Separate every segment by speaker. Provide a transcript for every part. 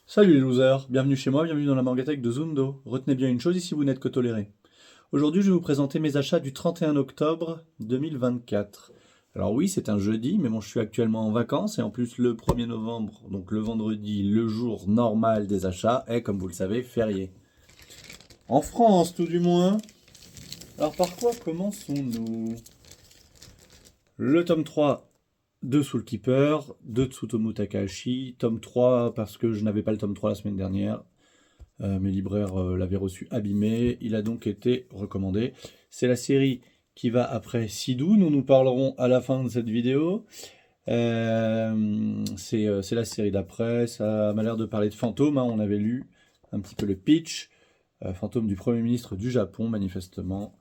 Speaker 1: Salut les losers, bienvenue chez moi, bienvenue dans la mangatech de Zundo. Retenez bien une chose, ici vous n'êtes que tolérés. Aujourd'hui je vais vous présenter mes achats du 31 octobre 2024. Alors oui, c'est un jeudi, mais bon, je suis actuellement en vacances et en plus le 1er novembre, donc le vendredi, le jour normal des achats, est comme vous le savez, férié. En France tout du moins. Alors par quoi commençons-nous? Le tome 3 de Soul Keeper, de Tsutomu Takahashi, tome 3 parce que je n'avais pas le tome 3 la semaine dernière. Mes libraires l'avaient reçu abîmé, il a donc été recommandé. C'est la série qui va après Sidou, nous parlerons à la fin de cette vidéo. C'est la série d'après, ça m'a l'air de parler de fantômes, hein. On avait lu un petit peu le pitch, fantôme du Premier ministre du Japon manifestement.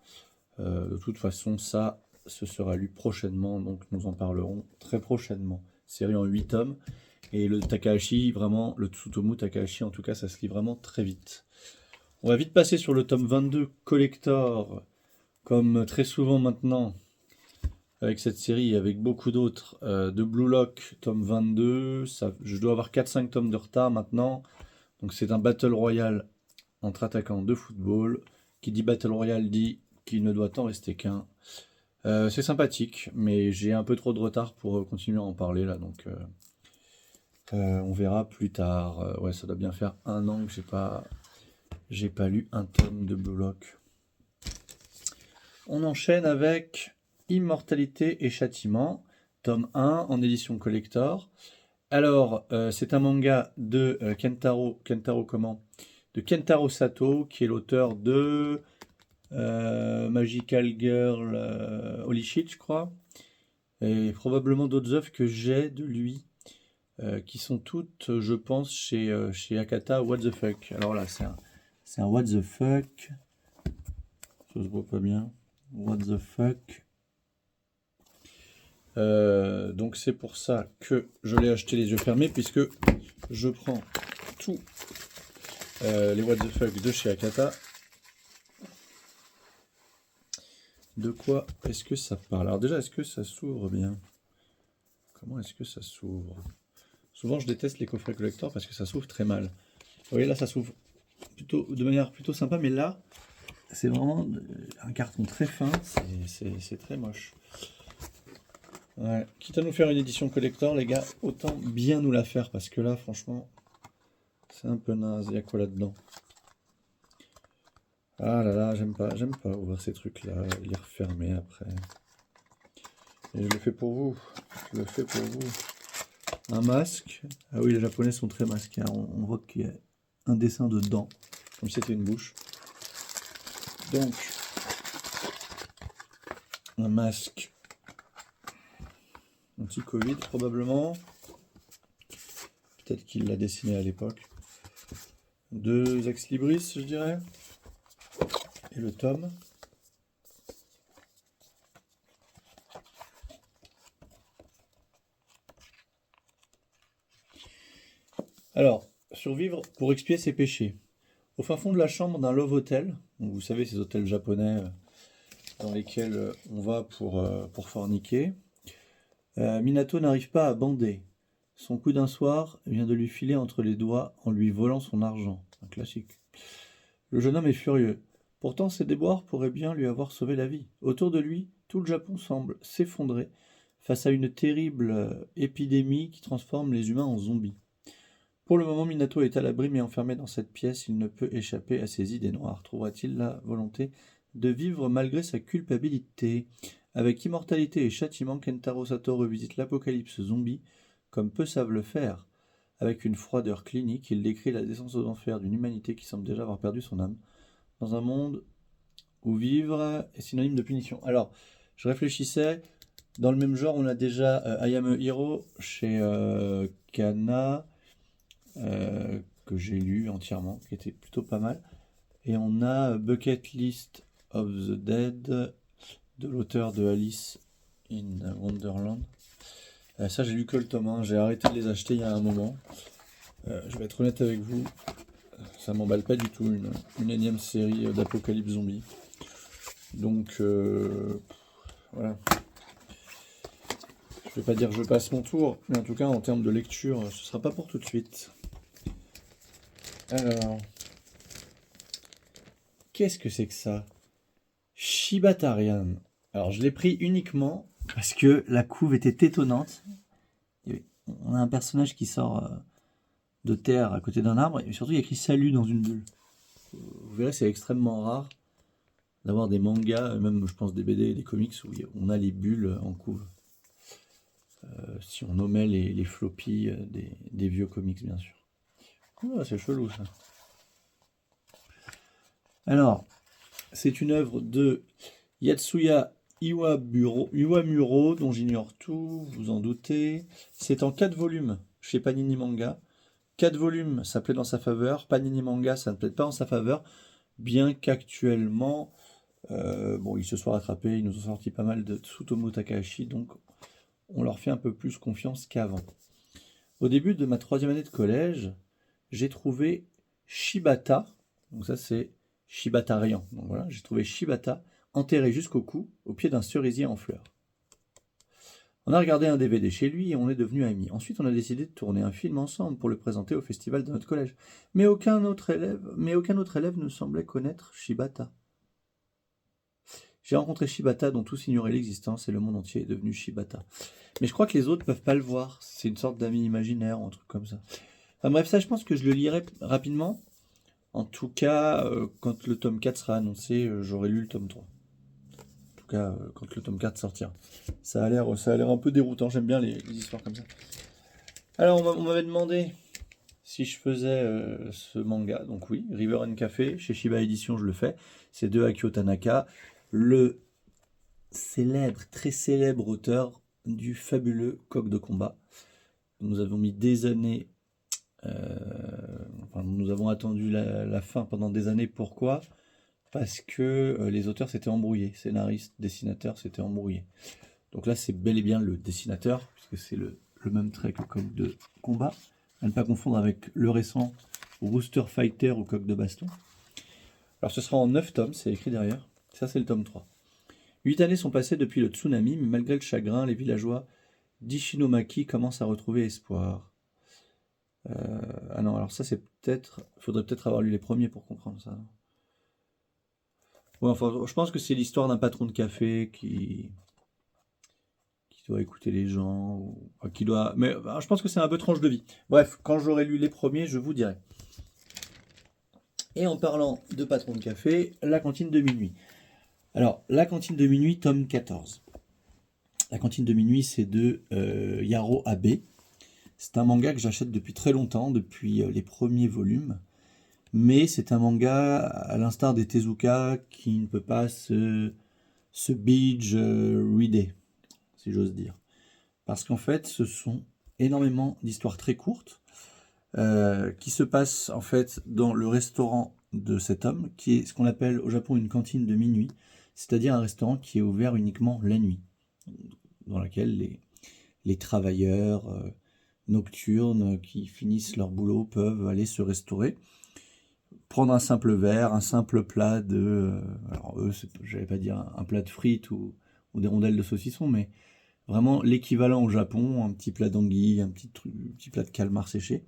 Speaker 1: De toute façon ça, ce sera lu prochainement, donc nous en parlerons très prochainement. Série en 8 tomes. Et le Takahashi, vraiment, le Tsutomu Takahashi, en tout cas, ça se lit vraiment très vite. On va vite passer sur le tome 22 Collector, comme très souvent maintenant, avec cette série et avec beaucoup d'autres, de Blue Lock, tome 22. Ça, je dois avoir 4-5 tomes de retard maintenant. Donc c'est un Battle Royale entre attaquants de football. Qui dit Battle Royale dit qu'il ne doit en rester qu'un. C'est sympathique, mais j'ai un peu trop de retard pour continuer à en parler là, donc... on verra plus tard. Ouais, ça doit bien faire 1 an que j'ai pas lu un tome de Blue Lock. On enchaîne avec Immortalité et Châtiment, tome 1 en édition collector. Alors, c'est un manga de de Kentaro Sato, qui est l'auteur de Magical Girl Holy Shit, je crois, et probablement d'autres œuvres que j'ai de lui. Qui sont toutes, je pense, chez Akata What the Fuck. Alors là, c'est un What the Fuck. Ça se voit pas bien. What the Fuck. Donc c'est pour ça que je l'ai acheté les yeux fermés, puisque je prends tous les What the Fuck de chez Akata. De quoi est-ce que ça parle? Alors déjà, est-ce que ça s'ouvre bien? Comment est-ce que ça s'ouvre? Souvent, je déteste les coffrets collector parce que ça s'ouvre très mal. Vous voyez, là, ça s'ouvre plutôt, de manière plutôt sympa, mais là, c'est vraiment un carton très fin, c'est très moche. Ouais. Quitte à nous faire une édition collector, les gars, autant bien nous la faire, parce que là, franchement, c'est un peu naze. Il y a quoi là-dedans? Ah là là, j'aime pas ouvrir ces trucs-là, les refermer après. Et je le fais pour vous, je le fais pour vous. Un masque. Ah oui, les Japonais sont très masqués, hein. On voit qu'il y a un dessin de dents, comme si c'était une bouche. Donc, un masque anti-Covid probablement. Peut-être qu'il l'a dessiné à l'époque. 2 ex libris, je dirais. Et le tome. Alors, survivre pour expier ses péchés. Au fin fond de la chambre d'un love hotel, donc vous savez ces hôtels japonais dans lesquels on va pour forniquer, Minato n'arrive pas à bander. Son coup d'un soir vient de lui filer entre les doigts en lui volant son argent. Un classique. Le jeune homme est furieux. Pourtant, ses déboires pourraient bien lui avoir sauvé la vie. Autour de lui, tout le Japon semble s'effondrer face à une terrible épidémie qui transforme les humains en zombies. Pour le moment, Minato est à l'abri mais enfermé dans cette pièce, il ne peut échapper à ses idées noires. Trouvera-t-il la volonté de vivre malgré sa culpabilité? Avec Immortalité et Châtiment, Kentaro Sato revisite l'apocalypse zombie comme peu savent le faire. Avec une froideur clinique, il décrit la descente aux enfers d'une humanité qui semble déjà avoir perdu son âme, dans un monde où vivre est synonyme de punition. Alors, je réfléchissais, dans le même genre, on a déjà I Am a Hero chez Kana, que j'ai lu entièrement, qui était plutôt pas mal. Et on a Bucket List of the Dead, de l'auteur de Alice in Wonderland. Ça, j'ai lu que le tome 1, j'ai arrêté de les acheter il y a un moment. Je vais être honnête avec vous, ça m'emballe pas du tout, une énième série d'apocalypse zombie. Donc, voilà. Je vais pas dire que je passe mon tour, mais en tout cas, en termes de lecture, ce sera pas pour tout de suite. Alors, qu'est-ce que c'est que ça? Shibatarian. Alors, je l'ai pris uniquement parce que la couve était étonnante. On a un personnage qui sort de terre à côté d'un arbre, et surtout il y a écrit salut dans une bulle. Vous verrez, c'est extrêmement rare d'avoir des mangas, même je pense des BD et des comics où on a les bulles en couve. Si on omet les floppies des vieux comics, bien sûr. Oh, c'est chelou ça. Alors, c'est une œuvre de Yatsuya Iwamuro, dont j'ignore tout, vous en doutez. C'est en 4 volumes chez Panini Manga. 4 volumes, ça plaît dans sa faveur. Panini Manga, ça ne plaît pas en sa faveur. Bien qu'actuellement, bon, ils se soient rattrapés, ils nous ont sorti pas mal de Tsutomu Takahashi, donc on leur fait un peu plus confiance qu'avant. Au début de ma 3e année de collège, j'ai trouvé Shibata, donc ça c'est Shibatarian, donc voilà, j'ai trouvé Shibata enterré jusqu'au cou, au pied d'un cerisier en fleurs. On a regardé un DVD chez lui et on est devenus amis. Ensuite, on a décidé de tourner un film ensemble pour le présenter au festival de notre collège. Mais aucun autre élève ne semblait connaître Shibata. J'ai rencontré Shibata dont tous ignoraient l'existence et le monde entier est devenu Shibata. Mais je crois que les autres peuvent pas le voir. C'est une sorte d'ami imaginaire ou un truc comme ça. Enfin bref, ça je pense que je le lirai rapidement. En tout cas, quand le tome 4 sera annoncé, j'aurai lu le tome 3. En tout cas, quand le tome 4 sortira. Ça a l'air un peu déroutant. J'aime bien les histoires comme ça. Alors, on m'avait demandé si je faisais ce manga. Donc oui, River and Café, chez Shiba Edition, je le fais. C'est de Akio Tanaka, le très célèbre auteur du fabuleux Coq de combat. Nous avons mis des années, nous avons attendu la fin pendant des années. Pourquoi? Parce que les auteurs s'étaient embrouillés, scénaristes, dessinateurs s'étaient embrouillés. Donc là, c'est bel et bien le dessinateur, puisque c'est le même trait que Coq de combat. À ne pas confondre avec le récent Rooster Fighter ou Coq de baston. Alors ce sera en 9 tomes, c'est écrit derrière. Ça, c'est le tome 3. 8 années sont passées depuis le tsunami, mais malgré le chagrin, les villageois d'Ishinomaki commencent à retrouver espoir. Ah non, alors ça c'est peut-être... Faudrait peut-être avoir lu les premiers pour comprendre ça. Ouais, enfin, je pense que c'est l'histoire d'un patron de café qui doit écouter les gens, ou qui doit... Mais je pense que c'est un peu tranche de vie. Bref, quand j'aurai lu les premiers, je vous dirai. Et en parlant de patron de café, la cantine de minuit. Alors, la cantine de minuit, tome 14. La cantine de minuit, c'est de Yaro Abe. C'est un manga que j'achète depuis très longtemps, depuis les premiers volumes. Mais c'est un manga, à l'instar des Tezuka, qui ne peut pas se binge reader, si j'ose dire. Parce qu'en fait, ce sont énormément d'histoires très courtes qui se passent en fait dans le restaurant de cet homme, qui est ce qu'on appelle au Japon une cantine de minuit, c'est-à-dire un restaurant qui est ouvert uniquement la nuit, dans laquelle les travailleurs nocturnes qui finissent leur boulot peuvent aller se restaurer, prendre un simple verre, un simple plat de... alors eux, j'allais pas dire un plat de frites ou des rondelles de saucisson, mais vraiment l'équivalent au Japon, un petit plat d'anguille, un petit plat de calmar séché.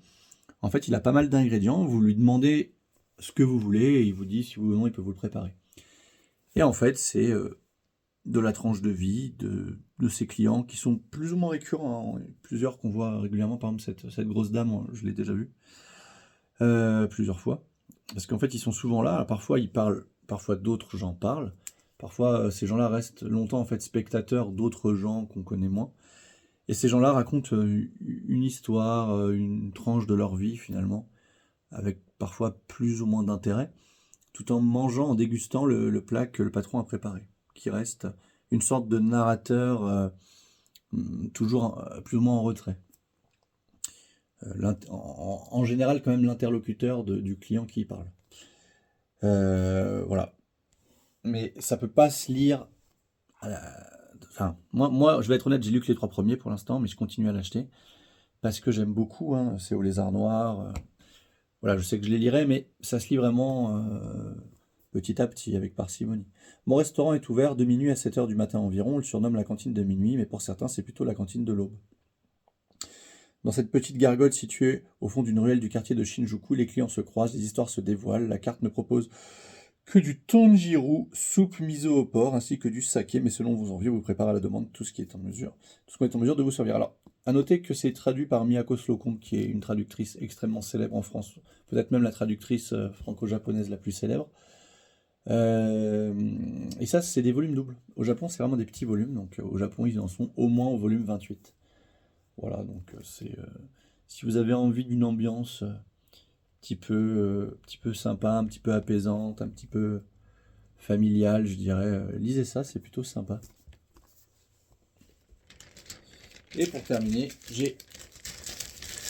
Speaker 1: En fait, il a pas mal d'ingrédients, vous lui demandez ce que vous voulez, et il vous dit si oui ou non il peut vous le préparer. Et en fait, c'est de la tranche de vie de ses clients qui sont plus ou moins récurrents, plusieurs qu'on voit régulièrement, par exemple cette grosse dame, je l'ai déjà vue plusieurs fois, parce qu'en fait ils sont souvent là, alors, parfois ils parlent, parfois d'autres gens parlent, parfois ces gens-là restent longtemps en fait spectateurs d'autres gens qu'on connaît moins, et ces gens-là racontent une histoire, une tranche de leur vie finalement, avec parfois plus ou moins d'intérêt, tout en mangeant, en dégustant le plat que le patron a préparé, qui reste une sorte de narrateur toujours plus ou moins en retrait. En général, quand même, l'interlocuteur du client qui y parle. Voilà. Mais ça peut pas se lire... Enfin, moi, je vais être honnête, j'ai lu que les 3 premiers pour l'instant, mais je continue à l'acheter, parce que j'aime beaucoup, hein, c'est au lézard noir. Voilà, je sais que je les lirai, mais ça se lit vraiment... petit à petit, avec parcimonie. Mon restaurant est ouvert de minuit à 7h du matin environ. On le surnomme la cantine de minuit, mais pour certains, c'est plutôt la cantine de l'aube. Dans cette petite gargote située au fond d'une ruelle du quartier de Shinjuku, les clients se croisent, les histoires se dévoilent. La carte ne propose que du tanjiro, soupe miso au porc, ainsi que du saké, mais selon vos envies, vous préparez à la demande tout ce qui est en mesure, tout ce qu'on est en mesure de vous servir. Alors, à noter que c'est traduit par Miyako Slocum, qui est une traductrice extrêmement célèbre en France, peut-être même la traductrice franco-japonaise la plus célèbre. Et ça, c'est des volumes doubles. Au Japon, c'est vraiment des petits volumes, donc au Japon, ils en sont au moins au volume 28. Voilà, donc si vous avez envie d'une ambiance petit peu sympa, un petit peu apaisante, un petit peu familiale, je dirais, lisez ça, c'est plutôt sympa. Et pour terminer, j'ai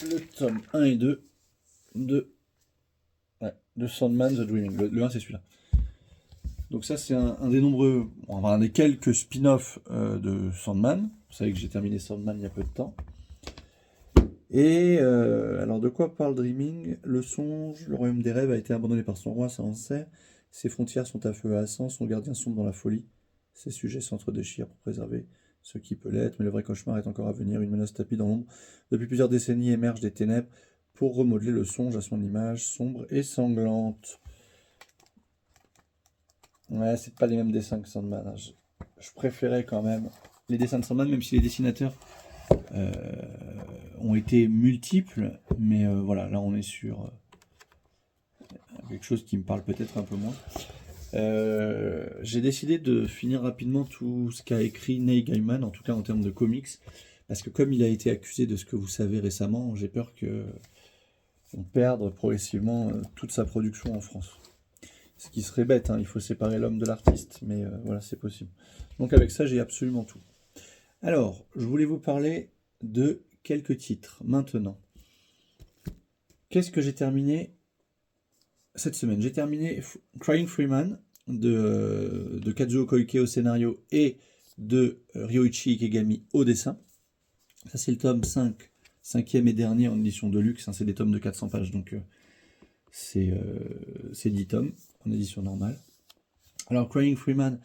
Speaker 1: le tome 1 et 2 de Sandman the Dreaming. Le 1, c'est celui-là. Donc ça, c'est un des nombreux, un des quelques spin-offs de Sandman. Vous savez que j'ai terminé Sandman il y a peu de temps. Et alors de quoi parle Dreaming? Le songe, le royaume des rêves a été abandonné par son roi, ça on sait. Ses frontières sont à feu et à sang, son gardien sombre dans la folie. Ses sujets s'entre-déchirent pour préserver ce qui peut l'être, mais le vrai cauchemar est encore à venir. Une menace tapie dans l'ombre depuis plusieurs décennies émerge des ténèbres pour remodeler le songe à son image sombre et sanglante. Ouais, c'est pas les mêmes dessins que Sandman. Hein. Je préférais quand même les dessins de Sandman, même si les dessinateurs ont été multiples, mais voilà, là on est sur quelque chose qui me parle peut-être un peu moins. J'ai décidé de finir rapidement tout ce qu'a écrit Neil Gaiman, en tout cas en termes de comics, parce que comme il a été accusé de ce que vous savez récemment, j'ai peur qu'on perde progressivement toute sa production en France. Ce qui serait bête, hein, il faut séparer l'homme de l'artiste, mais voilà, c'est possible. Donc avec ça, j'ai absolument tout. Alors, je voulais vous parler de quelques titres maintenant. Qu'est-ce que j'ai terminé cette semaine? J'ai terminé Crying Freeman de Kazuo Koike au scénario et de Ryoichi Ikegami au dessin. Ça, c'est le tome 5, cinquième et dernier en édition de luxe. Hein, c'est des tomes de 400 pages, donc c'est 10 tomes en édition normale. Alors, Crying Freeman,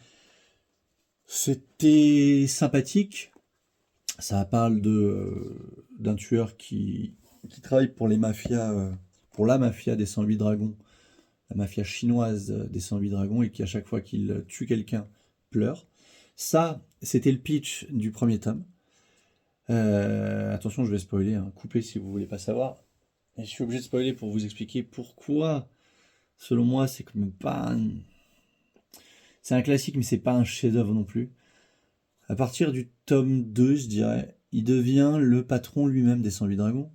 Speaker 1: c'était sympathique. Ça parle d'un tueur qui travaille pour les mafias, pour la mafia des 108 dragons, la mafia chinoise des 108 dragons, et qui à chaque fois qu'il tue quelqu'un pleure. Ça, c'était le pitch du premier tome. Attention, je vais spoiler, hein. Coupez si vous voulez pas savoir. Et je suis obligé de spoiler pour vous expliquer pourquoi, selon moi, c'est quand même pas c'est un classique, mais c'est pas un chef-d'œuvre non plus. À partir du tome 2, je dirais, il devient le patron lui-même des 108 dragons.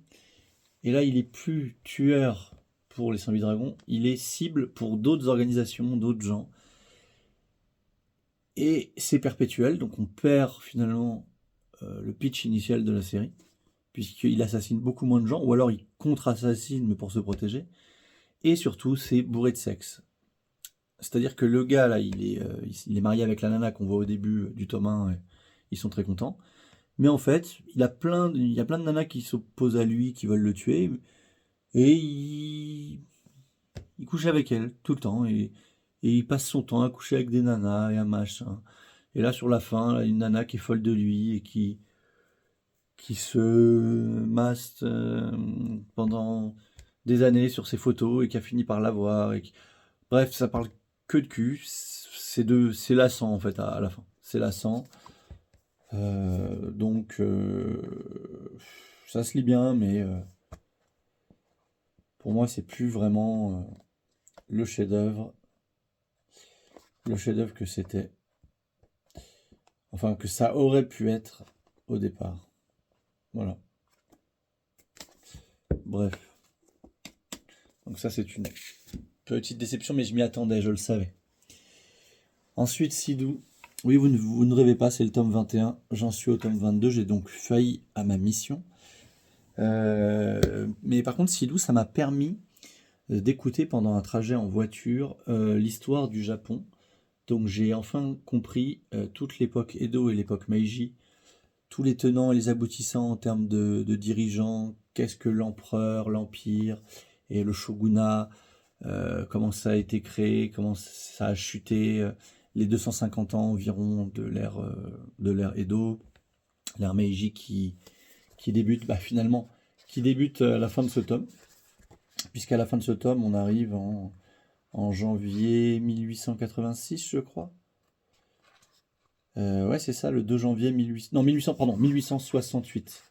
Speaker 1: Et là, il est plus tueur pour les 108 dragons, il est cible pour d'autres organisations, d'autres gens. Et c'est perpétuel, donc on perd finalement le pitch initial de la série, puisqu'il assassine beaucoup moins de gens, ou alors il contre-assassine, mais pour se protéger. Et surtout, c'est bourré de sexe. C'est-à-dire que le gars, là, il est marié avec la nana qu'on voit au début du tome 1, et ils sont très contents. Mais en fait, il y a plein de nanas qui s'opposent à lui, qui veulent le tuer, et il couche avec elle tout le temps, et il passe son temps à coucher avec des nanas et un machin. Et là, sur la fin, là, une nana qui est folle de lui et qui se maste pendant des années sur ses photos et qui a fini par l'avoir. Bref, ça parle que de cul. C'est lassant en fait à la fin. C'est lassant. Donc ça se lit bien, mais pour moi, c'est plus vraiment le chef-d'œuvre. Le chef-d'œuvre que c'était. Enfin, que ça aurait pu être au départ. Voilà. Bref. Donc ça, c'est une petite déception, mais je m'y attendais, je le savais. Ensuite, Sidou. Oui, vous ne rêvez pas, c'est le tome 21. J'en suis au tome 22, j'ai donc failli à ma mission. Mais par contre, Sidou, ça m'a permis d'écouter pendant un trajet en voiture l'histoire du Japon. Donc j'ai enfin compris toute l'époque Edo et l'époque Meiji, tous les tenants et les aboutissants en termes de dirigeants, qu'est-ce que l'empereur, l'empire et le shogunat, comment ça a été créé, comment ça a chuté, les 250 ans environ de l'ère Edo, l'ère Meiji qui débute, finalement qui débute à la fin de ce tome, puisqu'à la fin de ce tome, on arrive en janvier 1886, je crois. Ouais, c'est ça, le 2 janvier 1868.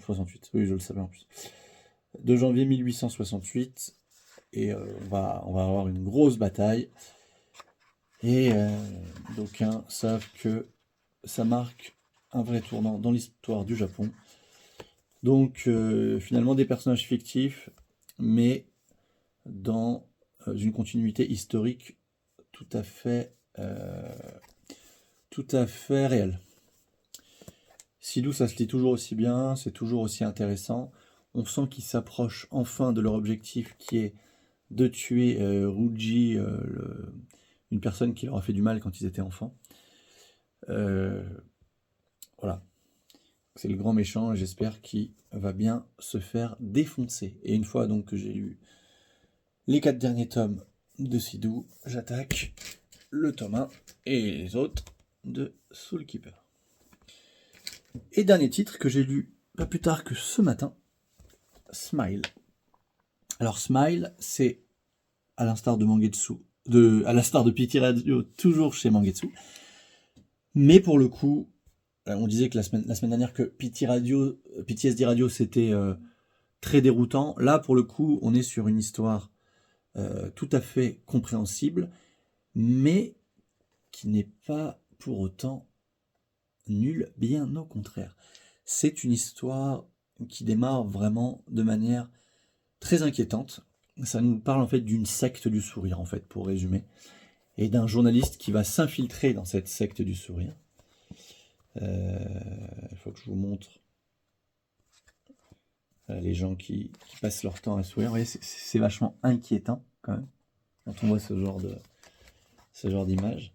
Speaker 1: 68, oui, je le savais en plus. 2 janvier 1868, et on va avoir une grosse bataille. Et d'aucuns savent que ça marque un vrai tournant dans l'histoire du Japon. Donc finalement des personnages fictifs, mais dans une continuité historique tout à fait réelle. Sidou, ça se lit toujours aussi bien, c'est toujours aussi intéressant. On sent qu'ils s'approchent enfin de leur objectif qui est de tuer Ruji, une personne qui leur a fait du mal quand ils étaient enfants. Voilà. C'est le grand méchant et j'espère qu'il va bien se faire défoncer. Et une fois donc que j'ai lu les 4 derniers tomes de Sidou, j'attaque le tome 1 et les autres de Soul Keeper. Et dernier titre que j'ai lu pas plus tard que ce matin, Smile. Alors Smile, c'est à l'instar de Mangetsu, à l'instar de Pity Radio, toujours chez Mangetsu. Mais pour le coup, on disait que la semaine dernière que PTSD Radio c'était très déroutant. Là, pour le coup, on est sur une histoire tout à fait compréhensible, mais qui n'est pas pour autant nulle, bien au contraire. C'est une histoire qui démarre vraiment de manière très inquiétante. Ça nous parle en fait d'une secte du sourire, en fait, pour résumer, et d'un journaliste qui va s'infiltrer dans cette secte du sourire. Il faut que je vous montre les gens qui passent leur temps à sourire. Vous voyez, c'est vachement inquiétant quand même quand on voit ce genre d'image.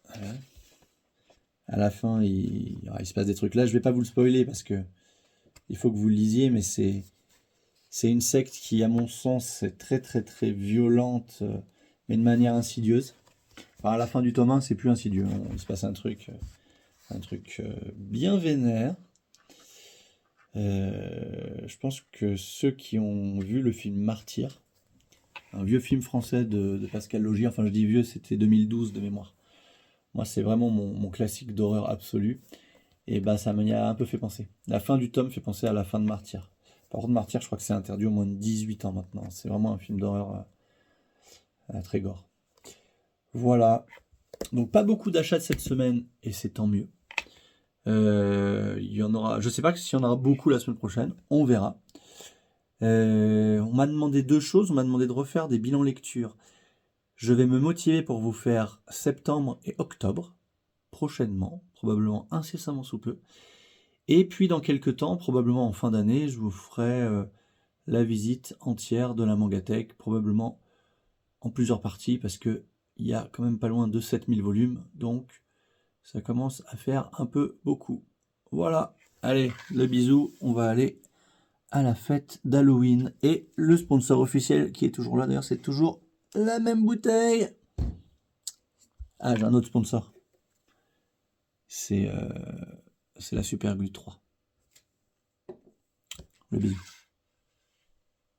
Speaker 1: Voilà. À la fin, il se passe des trucs. Là, je vais pas vous le spoiler parce que il faut que vous le lisiez, mais c'est une secte qui, à mon sens, est très très très violente, mais de manière insidieuse. Enfin, à la fin du tome 1, c'est plus insidieux. Il se passe un truc bien vénère. Je pense que ceux qui ont vu le film Martyr, un vieux film français de Pascal Logier, enfin je dis vieux, c'était 2012 de mémoire. Moi, c'est vraiment mon classique d'horreur absolu. Et bah, ça m'y a un peu fait penser. La fin du tome fait penser à la fin de Martyr. Par contre, Martyr, je crois que c'est interdit au moins de 18 ans maintenant. C'est vraiment un film d'horreur très gore. Voilà. Donc, pas beaucoup d'achats de cette semaine, et c'est tant mieux. Il y en aura, je sais pas s'il y en aura beaucoup la semaine prochaine. On verra. On m'a demandé 2 choses. On m'a demandé de refaire des bilans lecture. Je vais me motiver pour vous faire septembre et octobre, prochainement, probablement incessamment sous peu. Et puis dans quelques temps, probablement en fin d'année, je vous ferai la visite entière de la Mangatech, probablement en plusieurs parties, parce qu'il y a quand même pas loin de 7000 volumes, donc ça commence à faire un peu beaucoup. Voilà, allez, le bisou, on va aller à la fête d'Halloween. Et le sponsor officiel qui est toujours là, d'ailleurs c'est toujours la même bouteille. Ah, j'ai un autre sponsor. C'est la Super Glue 3. Le bisou.